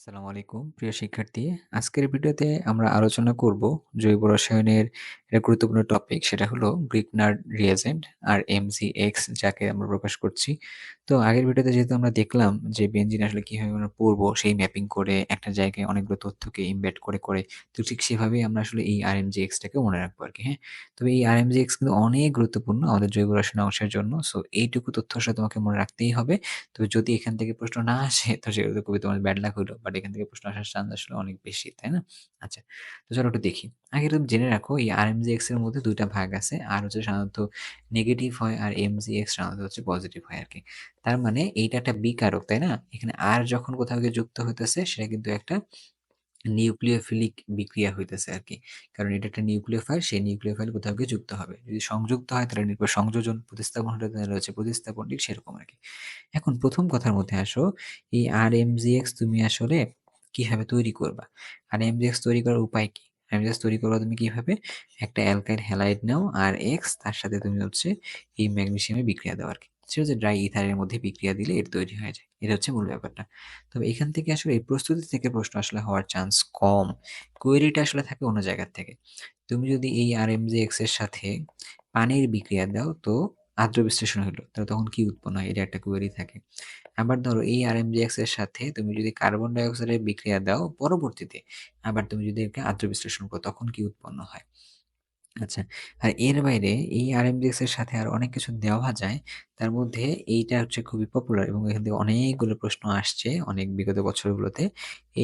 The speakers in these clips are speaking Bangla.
আসসালামু আলাইকুম প্রিয় শিক্ষার্থী। আজকের ভিডিওতে আমরা আলোচনা করব জৈব রসায়নের একটা গুরুত্বপূর্ণ টপিক, সেটা হলো গ্রিগনার রিয়েজেন্ট আর এমজিএক্স, যাকে আমরা প্রকাশ করছি। তো আগের ভিডিওতে যেহেতু আমরা দেখলাম যে বেনজিন আসলে কিভাবে আমরা পড়বো, সেই ম্যাপিং করে একটা জায়গায় অনেকগুলো তথ্যকে ইমবেড করে করে, তো ঠিক সেভাবেই আমরা আসলে এই আরএমজিএক্সটাকে মনে রাখবো আর কি। হ্যাঁ, তবে এই আরএমজিএক্স কিন্তু অনেক গুরুত্বপূর্ণ আমাদের জৈব রসায়ন অংশের জন্য। সো এইটুকু তথ্য আসলে তোমাকে মনে রাখতেই হবে। তো যদি এখান থেকে প্রশ্ন না আসে তো সেগুলো তো খুবই তোমার ব্যাড লাক হইলো। বাট এখান থেকে প্রশ্ন আসার চান্স আসলে অনেক বেশি, তাই না? আচ্ছা, তো চলো একটু দেখি। আগে তুমি জেনে রাখো এই RMGX এর মধ্যে ২ টা ভাগ আছে। আর হচ্ছে সাধারণত নেগেটিভ হয় আর MGX সাধারণত হচ্ছে পজিটিভ হয় আরকি। তার মানে এইটা একটা বিকারক, তাই না? এখানে আর যখন কোথাও গিয়ে যুক্ত হইতেছে সেটা কিন্তু একটা নিউক্লিওফিলিক বিক্রিয়া হইতেছে আরকি। কারণ এটা একটা নিউক্লিওফাইল, সেই নিউক্লিওফাইল কোথাও গিয়ে যুক্ত হবে। যদি সংযুক্ত হয় তাহলে সংযোজন, প্রতিস্থাপন হলে তাহলে হচ্ছে প্রতিস্থাপন, ঠিক সেরকম আরকি। এখন ১ম কথার মধ্যে আসো, এই RMGX তুমি আসলে কিভাবে তৈরি করবা? RMGX তৈরি করার উপায় কি? RMGX তৈরি করবা তুমি কিভাবে? একটা অ্যালকাইল হ্যালাইড নাও RH, তার সাথে তুমি হচ্ছে এই ম্যাগনেসিয়ামের বিক্রিয়া দাও আরকি। সেটা হচ্ছে ড্রাই ইথারের মধ্যে বিক্রিয়া দিলে এটা তৈরি হয়ে যায়। এটা হচ্ছে মূল ব্যাপারটা। তবে এখান থেকে আসলে এই প্রস্তুতি থেকে প্রশ্ন আসলে হওয়ার চান্স কম। কোয়েরিটা আসলে থাকে অন্য জায়গা থেকে। তুমি যদি এই RMGX এর সাথে পানির বিক্রিয়া দাও, তো আদ্র বিশ্লেষণ হইলো। তাহলে তখন কি উৎপন্ন হয়? এটা একটা কোয়েরি থাকে। আবার ধরো এই RMGX এর সাথে তুমি যদি কার্বন ডাই অক্সাইডের বিক্রিয়া দাও পরবর্তীতে, আবার তুমি যদি একে আদ্র বিশ্লেষণ করো, তখন কি উৎপন্ন হয়? আচ্ছা। আর এর বাইরে এই RMDX এর সাথে আরো অনেক কিছু দেওয়া যায়। তার মধ্যে এইটা হচ্ছে খুবই পপুলার এবং এখান থেকে অনেকগুলো প্রশ্ন আসছে অনেক বিগত বছরগুলোতে।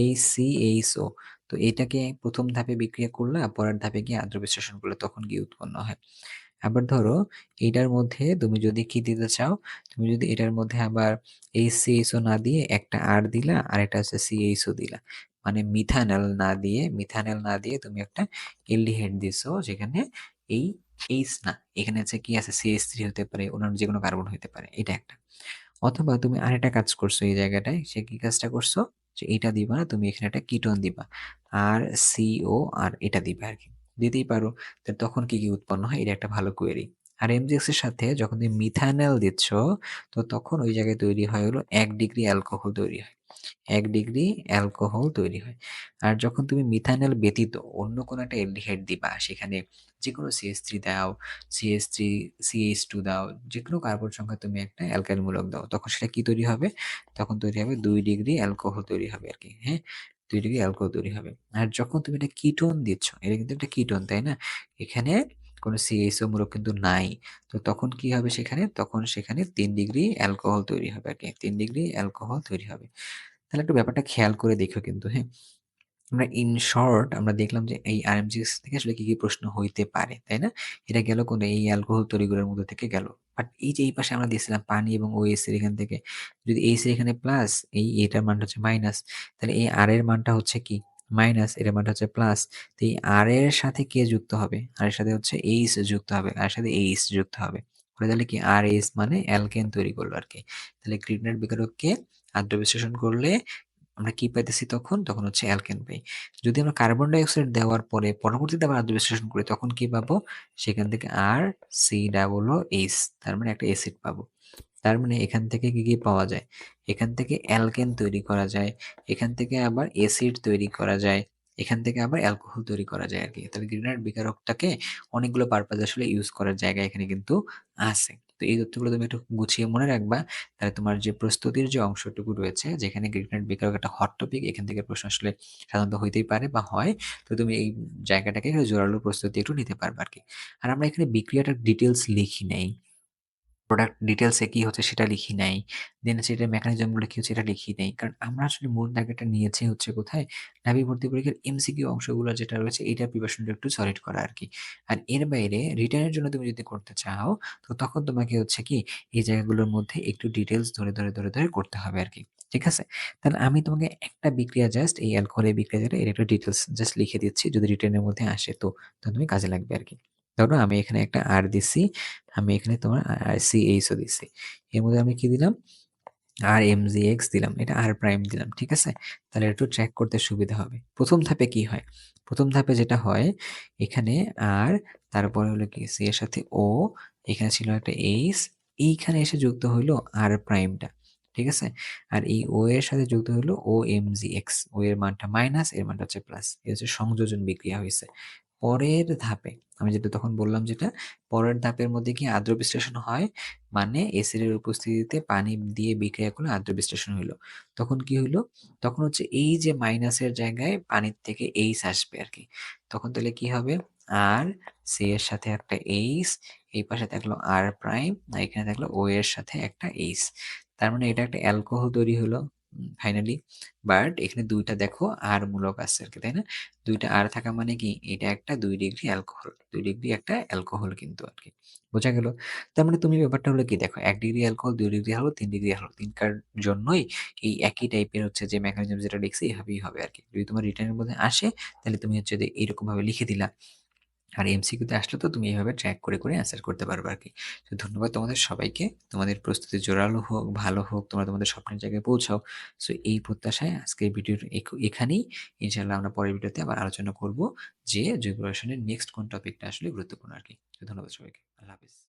HCHO, তো এটাকে ১ম ধাপে বিক্রিয়া করলা, পরের ধাপে গিয়ে আদ্র বিশ্লেষণ করলে তখন কি উৎপন্ন হয়? আবার ধরো এইটার মধ্যে তুমি যদি কি দিতে চাও, তুমি যদি এটার মধ্যে আবার HCHO না দিয়ে একটা R দিলা, আরেকটা হচ্ছে CHO দিলা। মানে মিথানেল না দিয়ে তুমি একটা অ্যালডিহাইড দিছো, যেখানে এই H না, এখানে হচ্ছে কি আছে, CH3 হতে পারে, অন্যান্য যেকোনো কার্বন হইতে পারে। এটা একটা। অথবা তুমি আরেকটা কাজ করছো এই জায়গাটায়, সে কি কাজটা করছো? যে এটা দিবা না, তুমি এখানে একটা কিটোন দিবা। আর CO আর এটা দিবা আরকি। দিতেই পারো। তো তখন কি উৎপন্ন হয়? এটা একটা ভালো কোয়েরি। আর MGX এর সাথে যখন তুমি মিথানল দিচ্ছ, তো তখন ওই জায়গায় তৈরি হয় হলো ১ ডিগ্রি অ্যালকোহল তৈরি হয়। ১ ডিগ্রি অ্যালকোহল তৈরি হয়। আর যখন তুমি মিথানল ব্যতীত অন্য কোনো একটা অ্যালডিহাইড দিবা, সেখানে যেকোনো CH3 দাও, CH3, CH2 দাও, যেকোনো কার্বন সংখ্যা তুমি একটা অ্যালকাইল মূলক দাও। তখন সেটা কি তৈরি হবে? তখন তৈরি হবে ২ ডিগ্রি অ্যালকোহল তৈরি হবে আরকি। হ্যাঁ? ২ ডিগ্রি অ্যালকোহল তৈরি হবে। আর যখন তুমি এটা কিটোন দিচ্ছ, এটা কিন্তু একটা কিটোন, তাই না? এখানে কোনো CHO মূলক কিন্তু নাই। তো তখন কি হবে সেখানে? তখন সেখানে ৩ ডিগ্রি অ্যালকোহল তৈরি হবে আরকি। ৩ ডিগ্রি অ্যালকোহল তৈরি হবে। তাহলে একটু ব্যাপারটা খেয়াল করে দেখো কিন্তু, হ্যাঁ? আমরা ইন শর্ট আমরা দেখলাম যে এই আরএমজিএস থেকে আসলে কি প্রশ্ন হইতে পারে, তাই না? এটা গেল কোন এই অ্যালকোহল তৈরিগুলোর মধ্যে থেকে গেল। বাট এই যে এই পাশে আমরা দিয়েছিলাম পানি এবং OH এর এখান থেকে, যদি এইচ এর এখানে প্লাস, এই এটার মানটা হচ্ছে মাইনাস, তাহলে এই আর এর মানটা হচ্ছে কি? মাইনাস, এটার মানটা হচ্ছে প্লাস। তো এই আর এর সাথে কে যুক্ত হবে? আর এর সাথে হচ্ছে এইচ যুক্ত হবে। আর এর সাথে এইচ যুক্ত হবে। করে তাহলে কি আর এইচ মানে অ্যালকেন তৈরি করলো আরকি। তাহলে গ্রিগনার বিকারককে আদ্র বিশ্লেষণ করলে আমরা কি পাইতেছি তখন? তখন হচ্ছে অ্যালকেন পাই। যদি আমরা কার্বন ডাই অক্সাইড দেওয়ার পরে পরবর্তীতে আবার আদ্র বিশ্লেষণ করি, তখন কি পাবো? সেখান থেকে RC⁻OH, তার মানে একটা এসিড পাবো। তার মানে এখান থেকে কি পাওয়া যায়? এখান থেকে অ্যালকেন তৈরি করা যায়। এখান থেকে আবার অ্যাসিড তৈরি করা যায়। এখান থেকে আবার অ্যালকোহল তৈরি করা যায় আরকি। তাহলে গ্রিগনার বিকারকটাকে অনেকগুলো পারপাজে আসলে ইউজ করার জায়গা এখানে কিন্তু আছে। তো এই তথ্যগুলো তুমি একটু গুছিয়ে মনে রাখবা। তাহলে তোমার যে প্রস্তুতির যে অংশটুকু রয়েছে, যেখানে গ্রিগনার বিকারক একটা হট টপিক, এখান থেকে প্রশ্ন আসলে সাধারণত হইতেই পারে বা হয়। তো তুমি এই জায়গাটাকে একটু জোরালো প্রস্তুতি একটু নিতে পারবা আরকি। আর আমরা এখানে বিক্রিয়াটার ডিটেইলস লিখি নাই। প্রোডাক্ট ডিটেইলস এ কি হচ্ছে সেটা লিখি নাই। দেন হচ্ছে এটার মেকানিজম গুলো কি হচ্ছে এটা লিখি নাই। কারণ আমরা আসলে মূল টার্গেটটা নিয়েছি হচ্ছে কোথায়? ঢাবি ভর্তি পরীক্ষার এমসিকিউ অংশগুলো যেটা রয়েছে এটার প্রিপারেশনটা একটু সলিড করা আরকি। আর এর বাইরে রিটেনের জন্য তুমি যদি করতে চাও, তো তখন তোমাকে হচ্ছে কি এই জায়গাগুলোর মধ্যে একটু ডিটেইলস ধরে করতে হবে আরকি। ঠিক আছে? তাহলে আমি তোমাকে একটা বিক্রিয়া জাস্ট এই অ্যালকোহলের বিক্রিয়া যেটা এর একটু ডিটেইলস জাস্ট লিখে দিচ্ছি। যদি রিটেনের মধ্যে আসে তো, তখন তুমি কাজে লাগবে আরকি। ধরো আমি এখানে একটা আর দিছি। আমি এখানে তোমার CHO দিছি। এর মধ্যে আমি কি দিলাম? RMGX দিলাম। এটা R প্রাইম দিলাম। ঠিক আছে? তাহলে একটু ট্র্যাক করতে সুবিধা হবে। ১ম ধাপে কি হয়? ১ম ধাপে যেটা হয়, এখানে R, তারপরে হলো কি C এর সাথে O, এখানে ছিল একটা H, এইখানে এসে যুক্ত হইল R প্রাইমটা। ঠিক আছে? আর এই ও এর সাথে যুক্ত হলো OMGX। ও এর মানটা মাইনাস, এর মানটা হচ্ছে প্লাস। এই হচ্ছে সংযোজন বিক্রিয়া হইছে। পরের ধাপে আমি যেটা তখন বললাম যেটা, পরের ধাপের মধ্যে কি আদ্র বিশ্লেষণ হয়? মানে এসিড এর উপস্থিতিতে পানি দিয়ে বিক্রিয়া করলে আদ্র বিশ্লেষণ হইলো। তখন কি হইলো? তখন হচ্ছে এই যে মাইনাসের জায়গায় পানির থেকে এইচ আসবে আরকি। তখন তাহলে কি হবে? আর সি এর সাথে একটা এইচ, এই পাশে থাকলো আর প্রাইম, আর এখানে থাকলো ও এর সাথে একটা এইচ। তার মানে এটা একটা অ্যালকোহল তৈরি হলো ফাইনালি। বাট এখানে ২ টা দেখো আর মূলক আছে আরকি, তাই না? ২ টা আর থাকা মানে কি? এটা একটা ২ ডিগ্রি অ্যালকোহল। ২ ডিগ্রি একটা অ্যালকোহল কিন্তু আরকি। বোঝা গেল? তার মানে তুমি ব্যাপারটা হলো কি দেখো, ১ ডিগ্রি অ্যালকোহল, ২ ডিগ্রি হলো, ৩ ডিগ্রি হলো। ৩ টার জন্যই এই একই টাইপের হচ্ছে যে মেকানিজম যেটা লিখছি এভাবেই হবে আরকি। যদি তোমার রিটেনের মধ্যে আসে তাহলে তুমি হচ্ছে যে এইরকমভাবে লিখে দিলা। আর এমসিকিউতে আসলে তো তুমি এভাবে ট্র্যাক করে অ্যান্সার করতে পারবে আরকি। তো ধন্যবাদ তোমাদের সবাইকে। তোমাদের প্রস্তুতি জোরালো হোক, ভালো হোক, তোমরা তোমাদের স্বপ্নের জায়গায় পৌঁছাও। সো এই প্রত্যাশায় আজকের ভিডিওর এখানেই। ইনশাআল্লাহ আমরা পরের ভিডিওতে আবার আলোচনা করব যে জৈব রসায়নের নেক্সট কোন টপিকটা আসলে গুরুত্বপূর্ণ আরকি। তো ধন্যবাদ সবাইকে। আল্লাহ হাফেজ।